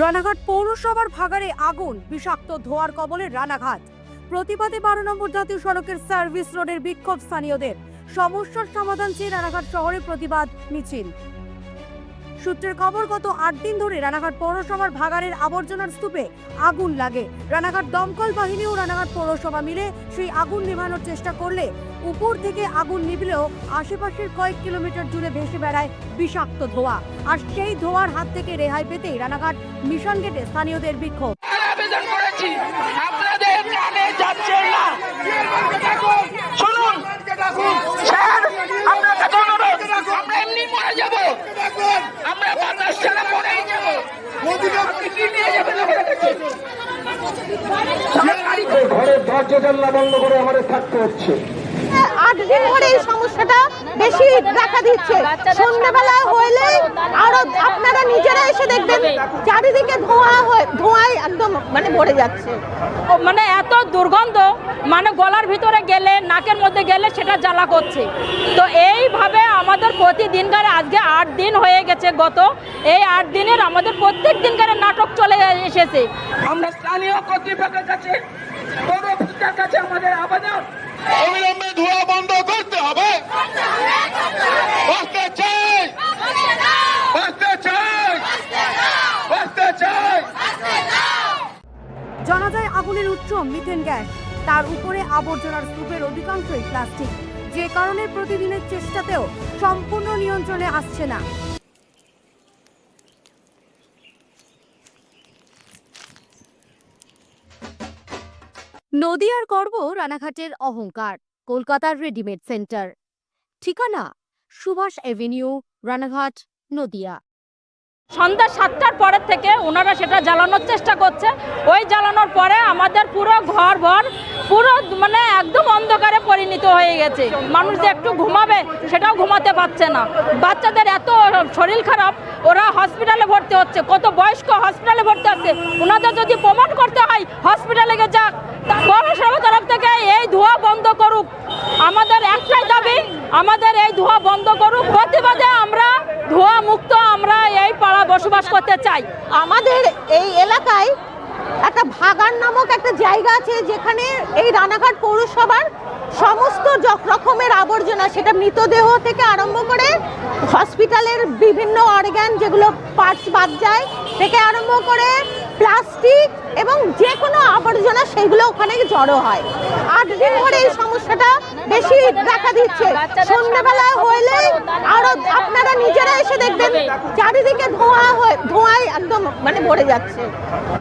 রানাঘাট পৌরসভার ভাগাড়ে আগুন, বিষাক্ত ধোঁয়ার কবলে রানাঘাট। প্রতিবাদে 12 নম্বর জাতীয় সড়কের সার্ভিস রোডের বিক্ষোভ স্থানীয়দের। সমস্যার সমাধান চেয়ে রানাঘাট শহরে প্রতিবাদ মিছিল। সূত্রের খবর, গত 8 দিন ধরে রানাঘাট পৌরসভার ভাগাড়ের আবর্জনার স্তূপে আগুন লাগে। রানাঘাট দমকল বাহিনী ও রানাঘাট পৌরসভা মিলে সেই আগুন নেভানোর চেষ্টা করলে উপর থেকে আগুন নিভলেও আশেপাশের কয়েক কিলোমিটার জুড়ে ভেসে বেড়ায় বিষাক্ত ধোঁয়া। আর সেই ধোঁয়ার হাত থেকে রেহাই পেতেই রানাঘাট মিশন গেটে স্থানীয়দের বিক্ষোভ। আবেদন করেছি, আপনাদের কানে যাচ্ছে না। শুনুন স্যার, আমরা কত অনুরোধ, আমরা এমনি মরে যাব, আমরা বাতাস ছাড়া মরেই যাব। আপনি কি নিয়ে যাবেন ঘরের দরজা জানলা বন্ধ করে আমাদের থাকতে হচ্ছে। 8 দিন ধরে এই সমস্যাটা বেশি দেখা দিচ্ছে। সন্ধ্যাবেলা হলে আরো আপনারা নিজেরা এসে দেখবেন চারিদিকে ধোঁয়ায় একদম ভরে যাচ্ছে। মানে এত দুর্গন্ধ, মানে গলার ভিতরে গেলে, নাকের মধ্যে গেলে সেটা জ্বালা করছে। তো এইভাবে আমাদের প্রতিদিনকার, আজকে 8 দিন হয়ে গেছে গত, এই 8 দিনের আমাদের প্রত্যেক দিনকার নাটক চলে এসেছে। আমরা স্থানীয় কর্তৃপক্ষের কাছে, পৌরপিতার কাছে আমাদের আবেদন, অবিলম্বে ধোঁয়া বন্ধ করতে হবে। বাঁচতে চাই, বাঁচতে চাই, বাঁচতে চাই। জানা যায় আগুনের উৎস মিথেন গ্যাস, তার উপরে আবর্জনার স্তূপের অধিকাংশই প্লাস্টিক, যে কারণে প্রতিদিনের চেষ্টাতেও সম্পূর্ণ নিয়ন্ত্রণে আসছে না। নদিয়ার গর্ব, রানাঘাটের অহংকার, কলকাতার রেডিমেড সেন্টার। ঠিকানা সুভাষ এভিনিউ, রানাঘাট, নদিয়া। সন্ধ্যা 7টার পরের থেকে ওনারা সেটা জ্বালানোর চেষ্টা করছে। ওই জ্বালানোর পরে আমাদের পুরো ঘর পুরো একদম অন্ধকারে পরিণত হয়ে গেছে। মানুষ যে একটু ঘুমাবে সেটাও ঘুমাতে পারছে না। বাচ্চাদের এত শরীর খারাপ, ওরা হসপিটালে ভর্তি হচ্ছে। কত বয়স্ক হসপিটালে ভর্তি হচ্ছে। ওনাদের যদি প্রমাণ করতে হয় হসপিটালে গিয়ে যাক। পৌরসভার তরফ থেকে এই ধোঁয়া বন্ধ করুক। আমাদের একটাই দাবি, আমাদের এই ধোঁয়া বন্ধ করুক। প্রতিবাদে আমরা ধোঁয়া মুক্ত, আমরা এই পাড়া বসবাস করতে চাই। আমাদের এই এলাকায় একটা ভাগাড় নামক একটা জায়গা আছে, যেখানে এই রানাঘাট পৌরসভার সমস্ত রকমের আবর্জনা, সেটা মৃতদেহ থেকে আরম্ভ করে হসপিটালের বিভিন্ন অর্গান যেগুলো পার্টস বাদ যায় থেকে আরম্ভ করে প্লাস্টিক এবং যে কোনো আবর্জনা, সেগুলো ওখানে জড়ো হয়। 8 দিন ধরে এই সমস্যাটা বেশি দেখা দিচ্ছে। সন্ধ্যাবেলা হলে আরো আপনারা নিজেরা এসে দেখবেন চারিদিকে ধোঁয়ায় একদম ভরে যাচ্ছে।